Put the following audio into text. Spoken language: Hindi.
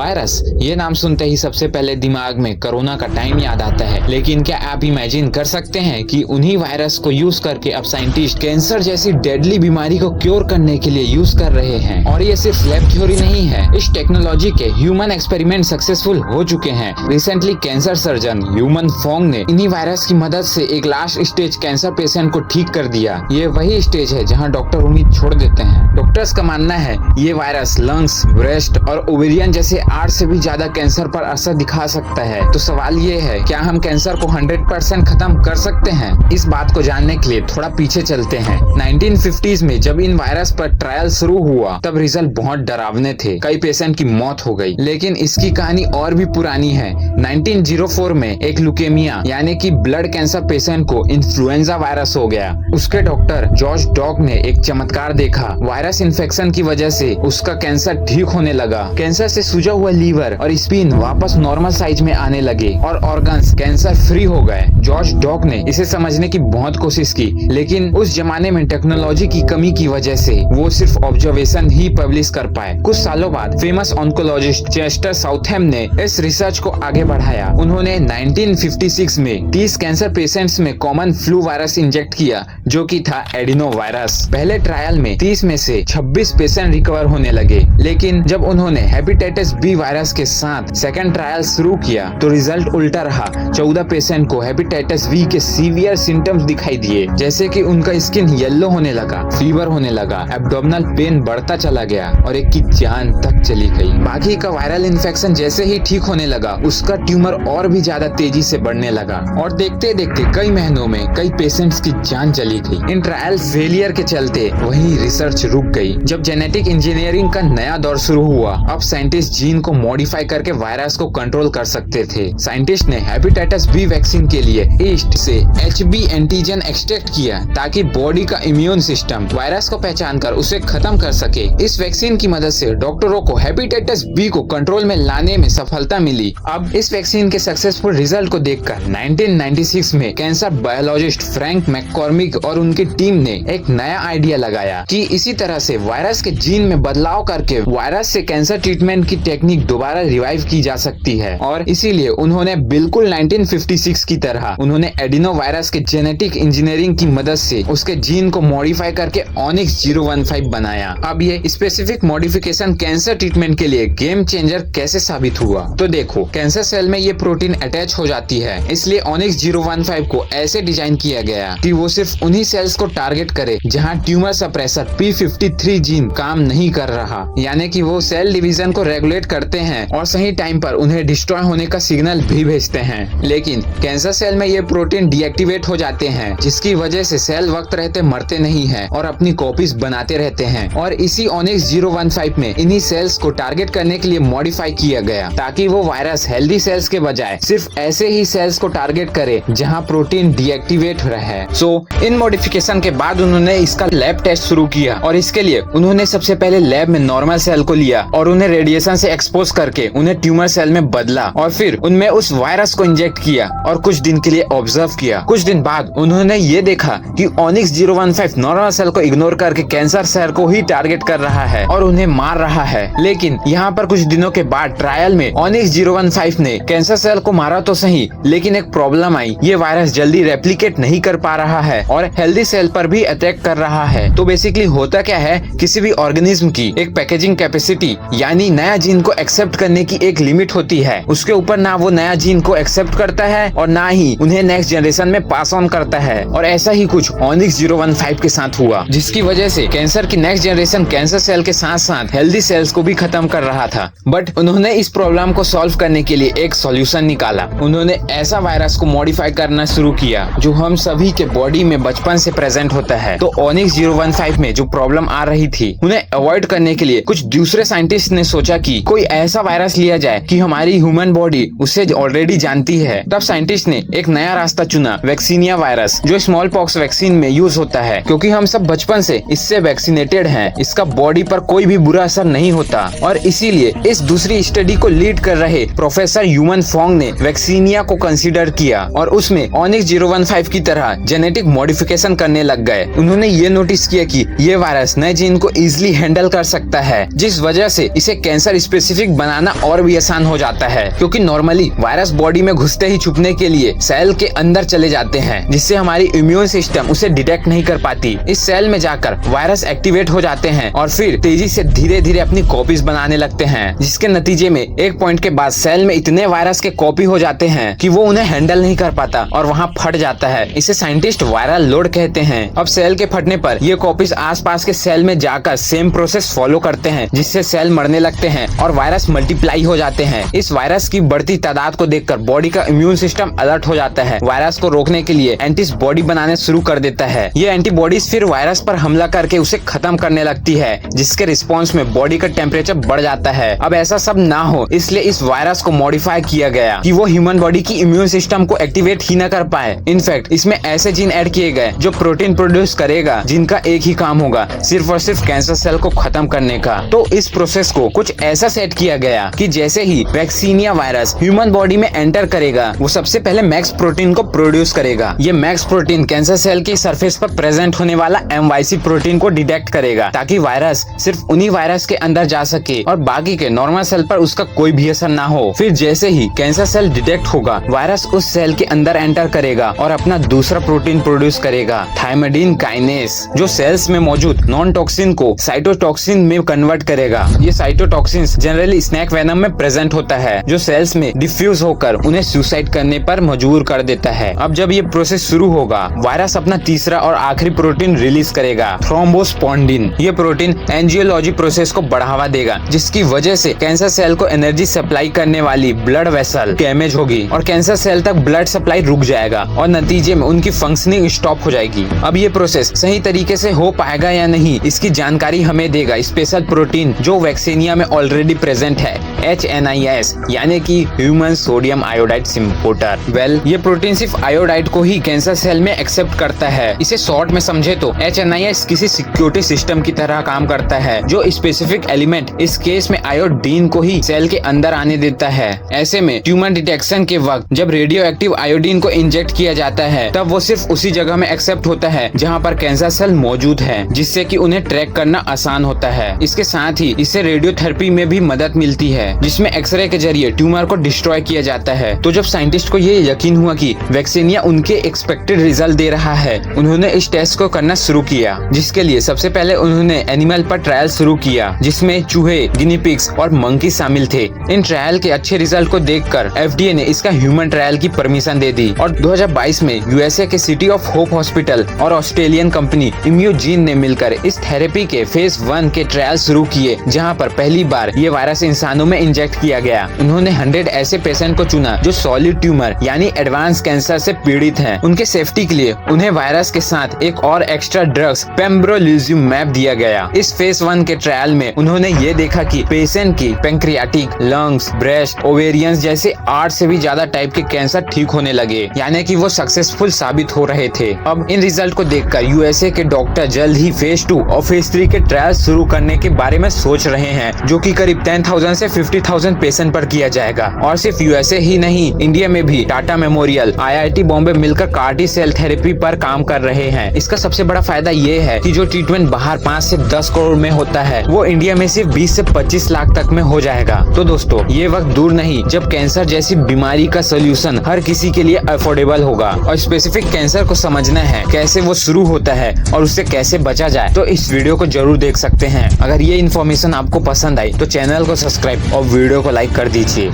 वायरस, ये नाम सुनते ही सबसे पहले दिमाग में कोरोना का टाइम याद आता है। लेकिन क्या आप इमेजिन कर सकते हैं कि उन्हीं वायरस को यूज करके अब साइंटिस्ट कैंसर जैसी डेडली बीमारी को क्योर करने के लिए यूज कर रहे हैं। और ये सिर्फ लैब थ्योरी नहीं है, इस टेक्नोलॉजी के ह्यूमन एक्सपेरिमेंट सक्सेसफुल हो चुके हैं। रिसेंटली कैंसर सर्जन ह्यूमन फोंग ने इन्हीं वायरस की मदद से एक लास्ट स्टेज कैंसर पेशेंट को ठीक कर दिया। ये वही स्टेज है जहाँ डॉक्टर उम्मीद छोड़ देते हैं। डॉक्टर्स का मानना है ये वायरस लंग्स, ब्रेस्ट और ओवेरियन जैसे 8 से भी ज्यादा कैंसर पर असर दिखा सकता है। तो सवाल ये है, क्या हम कैंसर को 100% खत्म कर सकते हैं? इस बात को जानने के लिए थोड़ा पीछे चलते हैं। 1950s में जब इन वायरस पर ट्रायल शुरू हुआ तब रिजल्ट बहुत डरावने थे। कई पेशेंट की मौत हो गई। लेकिन इसकी कहानी और भी पुरानी है। 1904 में एक ल्यूकेमिया यानी कि ब्लड कैंसर पेशेंट को इन्फ्लुएंजा वायरस हो गया। उसके डॉक्टर जॉर्ज डॉक ने एक चमत्कार देखा। वायरस इन्फेक्शन की वजह से उसका कैंसर ठीक होने लगा। कैंसर से सूजा हुआ लीवर और स्पिन वापस नॉर्मल साइज में आने लगे और ऑर्गन्स कैंसर फ्री हो गए। जॉर्ज डॉक ने इसे समझने की बहुत कोशिश की, लेकिन उस जमाने में टेक्नोलॉजी की कमी की वजह से वो सिर्फ ऑब्जर्वेशन ही पब्लिश कर पाए। कुछ सालों बाद फेमस ऑन्कोलॉजिस्ट चेस्टर साउथहैम ने इस रिसर्च को आगे बढ़ाया। उन्होंने 1956 में 30 कैंसर पेशेंट्स में कॉमन फ्लू वायरस इंजेक्ट किया, जो कि था एडिनो वायरस। पहले ट्रायल में 30 में से 26 पेशेंट रिकवर होने लगे, लेकिन जब उन्होंने हेपेटाइटिस बी वायरस के साथ सेकंड ट्रायल शुरू किया तो रिजल्ट उल्टा रहा। 14 पेशेंट को हेपेटाइटिस बी के सीवियर सिम्टम्स दिखाई दिए, जैसे कि उनका स्किन येलो होने लगा, फीवर होने लगा, एब्डोमिनल पेन बढ़ता चला गया और एक की जान तक चली गई। बाकी का वायरल इन्फेक्शन जैसे ही ठीक होने लगा, उसका ट्यूमर और भी ज्यादा तेजी से बढ़ने लगा और देखते देखते कई महीनों में कई पेशेंट्स की जान चली गई। इन ट्रायल फेलियर के चलते वही रिसर्च रुक गई। जब जेनेटिक इंजीनियरिंग का नया दौर शुरू हुआ, अब साइंटिस्ट जीन को मॉडिफाई करके वायरस को कंट्रोल कर सकते थे। साइंटिस्ट ने हेपेटाइटिस बी वैक्सीन के लिए ईस्ट से HB एंटीजन एक्सट्रैक्ट किया ताकि बॉडी का इम्यून सिस्टम वायरस को पहचान कर उसे खत्म कर सके। इस वैक्सीन की मदद से डॉक्टरों को हेपेटाइटिस बी को कंट्रोल में लाने में सफलता मिली। अब इस वैक्सीन के सक्सेसफुल रिजल्ट को देखकर 1996 में कैंसर बायोलॉजिस्ट फ्रैंक मैककॉर्मिक और उनकी टीम ने एक नया आइडिया लगाया कि इसी तरह से वायरस के जीन में बदलाव करके वायरस से कैंसर ट्रीटमेंट की टेक्निक दोबारा रिवाइव की जा सकती है। और इसीलिए उन्होंने बिल्कुल 1956 की तरह उन्होंने एडिनो वायरस के जेनेटिक इंजीनियरिंग की मदद से उसके जीन को मॉडिफाई करके ऑनिक्स 015 बनाया। अब ये स्पेसिफिक मॉडिफिकेशन कैंसर ट्रीटमेंट के लिए गेम चेंजर कैसे साबित हुआ? तो देखो, कैंसर सेल में ये प्रोटीन अटैच हो जाती है, इसलिए ऑनिक्स 015 को ऐसे डिजाइन किया गया कि वो सिर्फ उन्हीं सेल्स को टारगेट करे जहां ट्यूमर सप्रेसर P53 जीन काम नहीं कर रहा, यानी कि वो सेल डिवीजन को रेगुलेट करते हैं और सही टाइम पर उन्हें डिस्ट्रॉय होने का सिग्नल भी भेजते हैं। लेकिन कैंसर सेल में ये प्रोटीन डीएक्टिवेट हो जाते हैं, जिसकी वजह से सेल वक्त रहते मरते नहीं है और अपनी कॉपीज बनाते रहते हैं। और इसी ऑनिक्स 015 में इन्हीं सेल्स को टारगेट करने के लिए मॉडिफाई किया गया ताकि वो वायरस हेल्दी सेल्स के बजाय सिर्फ ऐसे ही सेल्स को टारगेट करे जहां प्रोटीन डीएक्टिवेट रहे। इन मॉडिफिकेशन के बाद उन्होंने इसका लैब टेस्ट शुरू किया और इसके लिए उन्होंने सबसे पहले लैब में नॉर्मल सेल को लिया और उन्हें रेडिएशन से एक्सपोज करके उन्हें ट्यूमर सेल में बदला और फिर उनमें उस वायरस को इंजेक्ट किया और कुछ दिन के लिए ऑब्जर्व किया। कुछ दिन बाद उन्होंने ये देखा कि ऑनिक्स 015 नॉर्मल सेल को इग्नोर करके कैंसर सेल को ही टारगेट कर रहा है और उन्हें मार रहा है। लेकिन यहाँ पर कुछ दिनों के बाद ट्रायल में ऑनिक्स 015 ने कैंसर सेल को मारा तो सही, लेकिन एक प्रॉब्लम आई। ये वायरस जल्दी रेप्लिकेट नहीं कर पा रहा है और हेल्दी सेल पर भी अटैक कर रहा है। तो बेसिकली होता क्या है, किसी भी ऑर्गेनिज्म की एक पैकेजिंग कैपेसिटी यानी नया जीन को एक्सेप्ट करने की एक लिमिट होती है। उसके ऊपर ना वो नया जीन को एक्सेप्ट करता है और ना ही उन्हें नेक्स्ट जनरेशन में पास ऑन करता है। और ऐसा ही कुछ ऑनिक्स 015 के साथ हुआ, जिसकी वजह से कैंसर की नेक्स्ट जनरेशन कैंसर सेल के साथ साथ हेल्दी सेल्स को भी खत्म कर रहा था। बट उन्होंने इस प्रॉब्लम को सॉल्व करने के लिए एक सॉल्यूशन निकाला। उन्होंने ऐसा वायरस को मॉडिफाई करना शुरू किया जो हम सभी के बॉडी में बचपन से प्रेजेंट होता है। तो ऑनिक्स 015 में जो प्रॉब्लम आ रही थी उन्हें अवॉइड करने के लिए कुछ दूसरे साइंटिस्ट ने सोचा कि कोई ऐसा वायरस लिया जाए कि हमारी ह्यूमन बॉडी उसे ऑलरेडी जानती है। तब साइंटिस्ट ने एक नया रास्ता चुना, वैक्सीनिया वायरस, जो स्मॉल पॉक्स वैक्सीन में यूज होता है। क्योंकि हम सब बचपन से इससे वैक्सीनेटेड हैं, इसका बॉडी पर कोई भी बुरा असर नहीं होता और इसीलिए इस दूसरी स्टडी को लीड कर रहे प्रोफेसर ह्यूमन फोंग ने वैक्सीनिया को कंसीडर किया और उसमें ऑनिक्स 015 की तरह जेनेटिक मॉडिफिकेशन करने लग गए। उन्होंने ये नोटिस किया कि ये वायरस नए जीन को इजीली हैंडल कर सकता है, जिस वजह से इसे कैंसर स्पेसिफिक स्पेसिफिक बनाना और भी आसान हो जाता है, क्योंकि नॉर्मली वायरस बॉडी में घुसते ही छुपने के लिए सेल के अंदर चले जाते हैं, जिससे हमारी इम्यून सिस्टम उसे डिटेक्ट नहीं कर पाती। इस सेल में जाकर वायरस एक्टिवेट हो जाते हैं और फिर तेजी से धीरे धीरे अपनी कॉपीज बनाने लगते हैं, जिसके नतीजे में एक पॉइंट के बाद सेल में इतने वायरस के कॉपी हो जाते हैं कि वो उन्हें हैंडल नहीं कर पाता और वहाँ फट जाता है। इसे साइंटिस्ट वायरल लोड कहते हैं। अब सेल के फटने पर ये कॉपीज आसपास के सेल में जाकर सेम प्रोसेस फॉलो करते हैं, जिससे सेल मरने लगते हैं और वायरस मल्टीप्लाई हो जाते हैं। इस वायरस की बढ़ती तादाद को देखकर बॉडी का इम्यून सिस्टम अलर्ट हो जाता है। वायरस को रोकने के लिए एंटीबॉडी बनाने शुरू कर देता है। ये एंटीबॉडीज फिर वायरस पर हमला करके उसे खत्म करने लगती है, जिसके रिस्पॉन्स में बॉडी का टेम्परेचर बढ़ जाता है। अब ऐसा सब ना हो, इसलिए इस वायरस को मॉडिफाई किया गया कि वो ह्यूमन बॉडी की इम्यून सिस्टम को एक्टिवेट ही न कर पाए। इनफैक्ट इसमें ऐसे जीन ऐड किए गए जो प्रोटीन प्रोड्यूस करेगा, जिनका एक ही काम होगा, सिर्फ और सिर्फ कैंसर सेल को खत्म करने का। तो इस प्रोसेस को कुछ ऐसा सेट किया गया कि जैसे ही वैक्सीनिया वायरस ह्यूमन बॉडी में एंटर करेगा, वो सबसे पहले मैक्स प्रोटीन को प्रोड्यूस करेगा। ये मैक्स प्रोटीन कैंसर सेल की सरफेस पर प्रेजेंट होने वाला MYC प्रोटीन को डिटेक्ट करेगा, ताकि वायरस सिर्फ उन्हीं वायरस के अंदर जा सके और बाकी के नॉर्मल सेल पर उसका कोई भी असर ना हो। फिर जैसे ही कैंसर सेल डिटेक्ट होगा, वायरस उस सेल के अंदर एंटर करेगा और अपना दूसरा प्रोटीन प्रोड्यूस करेगा, थायमिडिन काइनेस, जो सेल्स में मौजूद नॉन टॉक्सिन को साइटोटॉक्सिन में कन्वर्ट करेगा। ये साइटोटॉक्सिन जनरली स्नेक वेनम में प्रेजेंट होता है, जो सेल्स में डिफ्यूज होकर उन्हें सुसाइड करने पर मजबूर कर देता है। अब जब ये प्रोसेस शुरू होगा, वायरस अपना तीसरा और आखिरी प्रोटीन रिलीज करेगा, थ्रोम्बोस्पोंडिन। ये प्रोटीन एंजियोलॉजी प्रोसेस को बढ़ावा देगा, जिसकी वजह से कैंसर सेल को एनर्जी सप्लाई करने वाली ब्लड वेसल डैमेज होगी और कैंसर सेल तक ब्लड सप्लाई रुक जाएगा और नतीजे में उनकी फंक्शनिंग स्टॉप हो जाएगी। अब ये प्रोसेस सही तरीके से हो पाएगा या नहीं, इसकी जानकारी हमें देगा स्पेशल प्रोटीन जो वैक्सीनिया में ऑलरेडी प्रेजेंट है, HNIS, यानी कि ह्यूमन सोडियम आयोडाइड सिंपोटर। ये प्रोटीन सिर्फ आयोडाइड को ही कैंसर सेल में एक्सेप्ट करता है। इसे शॉर्ट में समझे तो HNIS किसी सिक्योरिटी सिस्टम की तरह काम करता है, जो स्पेसिफिक एलिमेंट, इस केस में आयोडीन को ही सेल के अंदर आने देता है। ऐसे में ट्यूमर डिटेक्शन के वक्त जब रेडियो एक्टिव आयोडीन को इंजेक्ट किया जाता है, तब वो सिर्फ उसी जगह में एक्सेप्ट होता है जहाँ पर कैंसर सेल मौजूद है, जिससे कि उन्हें ट्रैक करना आसान होता है। इसके साथ ही इससे रेडियोथेरेपी में भी मदद मिलती है, जिसमें एक्सरे के जरिए ट्यूमर को डिस्ट्रॉय किया जाता है। तो जब साइंटिस्ट को ये यकीन हुआ कि वैक्सीनिया उनके एक्सपेक्टेड रिजल्ट दे रहा है, उन्होंने इस टेस्ट को करना शुरू किया, जिसके लिए सबसे पहले उन्होंने एनिमल पर ट्रायल शुरू किया, जिसमें चूहे, गिनी पिग्स और मंकी शामिल थे। इन ट्रायल के अच्छे रिजल्ट को देखकर FDA ने इसका ह्यूमन ट्रायल की परमिशन दे दी और 2022 में USA के सिटी ऑफ होप हॉस्पिटल और ऑस्ट्रेलियन कंपनी इम्यूजीन ने मिलकर इस थेरेपी के फेज 1 के ट्रायल शुरू किए, जहां पर पहली बार ये वायरस इंसानों में इंजेक्ट किया गया। उन्होंने 100 ऐसे पेशेंट को चुना जो सॉलिड ट्यूमर यानी एडवांस कैंसर से पीड़ित हैं। उनके सेफ्टी के लिए उन्हें वायरस के साथ एक और एक्स्ट्रा ड्रग्स पेम्ब्रोलिजुमैब दिया गया। इस फेज 1 के ट्रायल में उन्होंने ये देखा कि पेशेंट की पैंक्रियाटिक, लंग्स, ब्रेस्ट, ओवेरियंस जैसे 8 से भी ज्यादा टाइप के कैंसर ठीक होने लगे, यानी कि वो सक्सेसफुल साबित हो रहे थे। अब इन रिजल्ट को देखकर USA के डॉक्टर जल्द ही फेज 2 और फेज 3 के ट्रायल शुरू करने के बारे में सोच रहे हैं, जो कि करीब 10,000 से 50,000 पेशेंट पर किया जाएगा। और सिर्फ USA ही नहीं, इंडिया में भी टाटा मेमोरियल, IIT बॉम्बे मिलकर CAR-T सेल थेरेपी पर काम कर रहे हैं। इसका सबसे बड़ा फायदा ये है कि जो ट्रीटमेंट बाहर 5 से 10 करोड़ में होता है, वो इंडिया में सिर्फ 20 से 25 लाख तक में हो जाएगा। तो दोस्तों, ये वक्त दूर नहीं जब कैंसर जैसी बीमारी का सोल्यूशन हर किसी के लिए अफोर्डेबल होगा। और स्पेसिफिक कैंसर को समझना है, कैसे वो शुरू होता है और उससे कैसे बचा जाए, तो इस वीडियो को जरूर देख सकते हैं। अगर ये इन्फॉर्मेशन आपको पसंद आई तो चैनल को सब्सक्राइब और वीडियो को लाइक कर दीजिए।